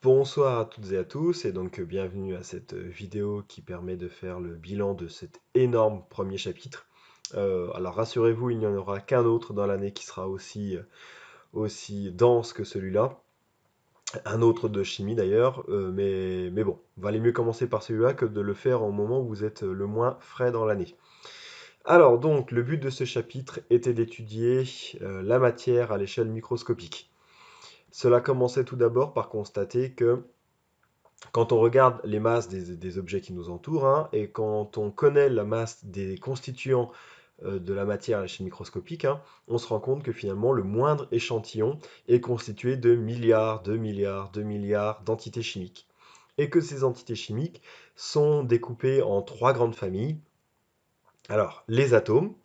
Bonsoir à toutes et à tous et donc bienvenue à cette vidéo qui permet de faire le bilan de cet énorme premier chapitre. Alors rassurez-vous, il n'y en aura qu'un autre dans l'année qui sera aussi dense que celui-là. Un autre de chimie d'ailleurs, mais bon, valait mieux commencer par celui-là que de le faire au moment où vous êtes le moins frais dans l'année. Alors donc, le but de ce chapitre était d'étudier la matière à l'échelle microscopique. Cela commençait tout d'abord par constater que quand on regarde les masses des objets qui nous entourent, hein, et quand on connaît la masse des constituants de la matière à l'échelle microscopique, hein, on se rend compte que finalement le moindre échantillon est constitué de milliards, de milliards, de milliards d'entités chimiques. Et que ces entités chimiques sont découpées en trois grandes familles. Alors, les atomes,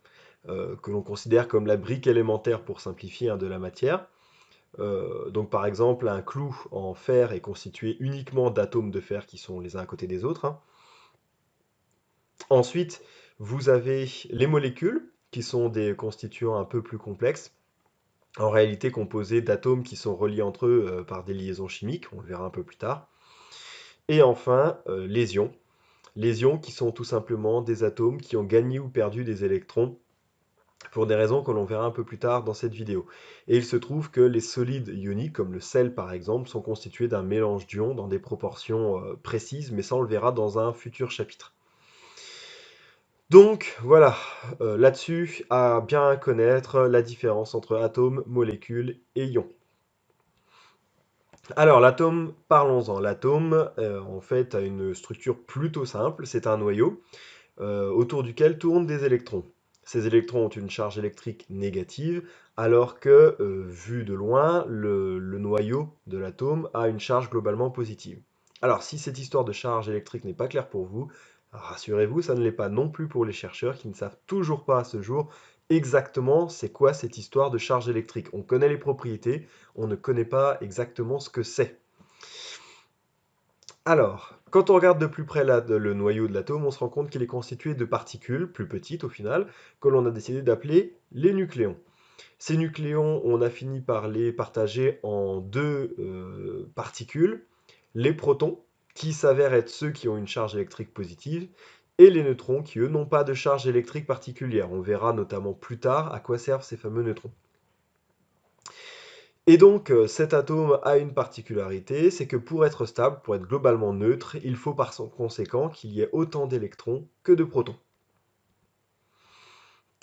que l'on considère comme la brique élémentaire pour simplifier, hein, de la matière. Donc par exemple, un clou en fer est constitué uniquement d'atomes de fer qui sont les uns à côté des autres, hein. Ensuite, vous avez les molécules, qui sont des constituants un peu plus complexes, en réalité composés d'atomes qui sont reliés entre eux par des liaisons chimiques, on le verra un peu plus tard. Et enfin, les ions. Les ions qui sont tout simplement des atomes qui ont gagné ou perdu des électrons pour des raisons que l'on verra un peu plus tard dans cette vidéo. Et il se trouve que les solides ioniques, comme le sel par exemple, sont constitués d'un mélange d'ions dans des proportions précises, mais ça on le verra dans un futur chapitre. Donc voilà, là-dessus, à bien connaître la différence entre atome, molécule et ion. Alors l'atome, parlons-en. L'atome, en fait, a une structure plutôt simple, c'est un noyau autour duquel tournent des électrons. Ces électrons ont une charge électrique négative, alors que, vu de loin, le noyau de l'atome a une charge globalement positive. Alors, si cette histoire de charge électrique n'est pas claire pour vous, rassurez-vous, ça ne l'est pas non plus pour les chercheurs qui ne savent toujours pas à ce jour exactement c'est quoi cette histoire de charge électrique. On connaît les propriétés, on ne connaît pas exactement ce que c'est. Alors, quand on regarde de plus près le noyau de l'atome, on se rend compte qu'il est constitué de particules plus petites au final, que l'on a décidé d'appeler les nucléons. Ces nucléons, on a fini par les partager en deux particules, les protons, qui s'avèrent être ceux qui ont une charge électrique positive, et les neutrons, qui eux n'ont pas de charge électrique particulière. On verra notamment plus tard à quoi servent ces fameux neutrons. Et donc, cet atome a une particularité, c'est que pour être stable, pour être globalement neutre, il faut par conséquent qu'il y ait autant d'électrons que de protons.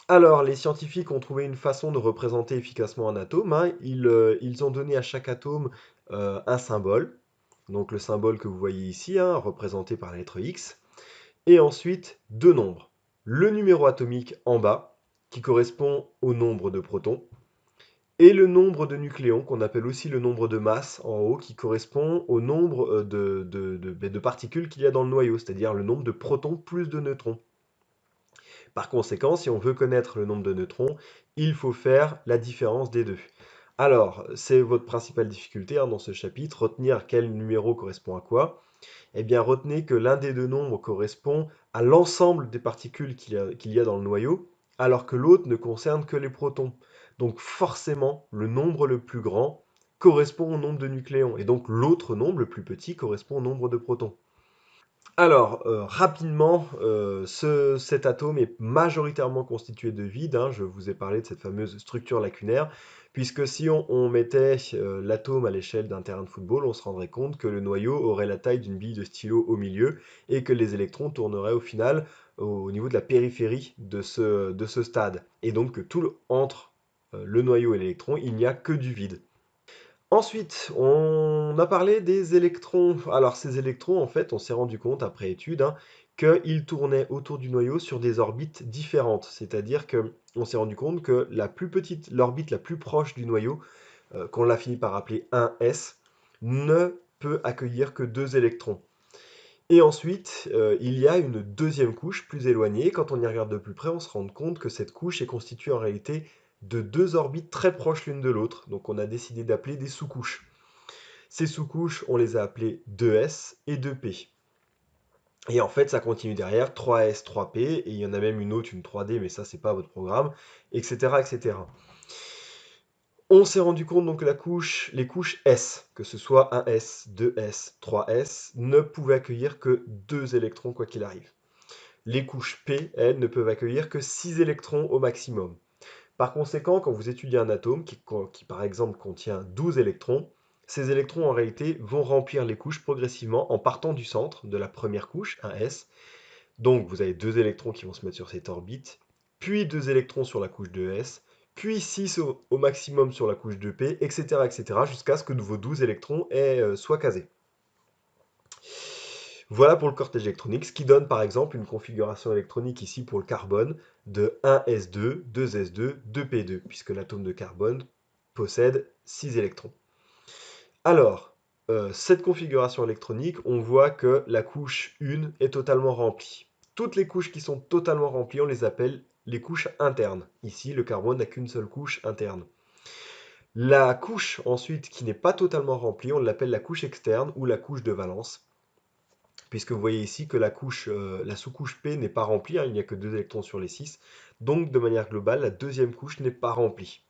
Alors, les scientifiques ont trouvé une façon de représenter efficacement un atome, hein. Ils ont donné à chaque atome un symbole, donc le symbole que vous voyez ici, hein, représenté par la lettre X, et ensuite deux nombres. Le numéro atomique en bas, qui correspond au nombre de protons, et le nombre de nucléons, qu'on appelle aussi le nombre de masse en haut, qui correspond au nombre de particules qu'il y a dans le noyau, c'est-à-dire le nombre de protons plus de neutrons. Par conséquent, si on veut connaître le nombre de neutrons, il faut faire la différence des deux. Alors, c'est votre principale difficulté, hein, dans ce chapitre, retenir quel numéro correspond à quoi. Eh bien, retenez que l'un des deux nombres correspond à l'ensemble des particules qu'il y a dans le noyau, alors que l'autre ne concerne que les protons. Donc forcément, le nombre le plus grand correspond au nombre de nucléons, et donc l'autre nombre, le plus petit, correspond au nombre de protons. Alors, rapidement, cet atome est majoritairement constitué de vide, hein. Je vous ai parlé de cette fameuse structure lacunaire, puisque si on mettait l'atome à l'échelle d'un terrain de football, on se rendrait compte que le noyau aurait la taille d'une bille de stylo au milieu et que les électrons tourneraient au final au niveau de la périphérie de ce stade. Et donc que entre le noyau et l'électron, il n'y a que du vide. Ensuite, on a parlé des électrons. Alors ces électrons, en fait, on s'est rendu compte après étude, hein, qu'ils tournaient autour du noyau sur des orbites différentes. C'est-à-dire que on s'est rendu compte que l'orbite la plus proche du noyau, qu'on l'a fini par appeler 1s, ne peut accueillir que deux électrons. Et ensuite, il y a une deuxième couche plus éloignée. Quand on y regarde de plus près, on se rend compte que cette couche est constituée en réalité de deux orbites très proches l'une de l'autre. Donc on a décidé d'appeler des sous-couches. Ces sous-couches, on les a appelées 2s et 2p. Et en fait, ça continue derrière, 3s, 3p, et il y en a même une autre, une 3D, mais ça, c'est pas votre programme, etc., etc. On s'est rendu compte donc que les couches S, que ce soit 1s, 2s, 3s, ne pouvaient accueillir que 2 électrons quoi qu'il arrive. Les couches P, elles, ne peuvent accueillir que 6 électrons au maximum. Par conséquent, quand vous étudiez un atome qui, par exemple contient 12 électrons, ces électrons en réalité vont remplir les couches progressivement en partant du centre de la première couche, 1s. Donc vous avez 2 électrons qui vont se mettre sur cette orbite, puis 2 électrons sur la couche 2s, puis 6 au maximum sur la couche 2p, etc. jusqu'à ce que vos 12 électrons soient casés. Voilà pour le cortège électronique, ce qui donne par exemple une configuration électronique ici pour le carbone de 1s2, 2s2, 2p2, puisque l'atome de carbone possède 6 électrons. Alors, cette configuration électronique, on voit que la couche 1 est totalement remplie. Toutes les couches qui sont totalement remplies, on les appelle les couches internes. Ici, le carbone n'a qu'une seule couche interne. La couche ensuite qui n'est pas totalement remplie, on l'appelle la couche externe ou la couche de valence, puisque vous voyez ici que la sous-couche P n'est pas remplie, hein, il n'y a que 2 électrons sur les 6. Donc, de manière globale, la deuxième couche n'est pas remplie.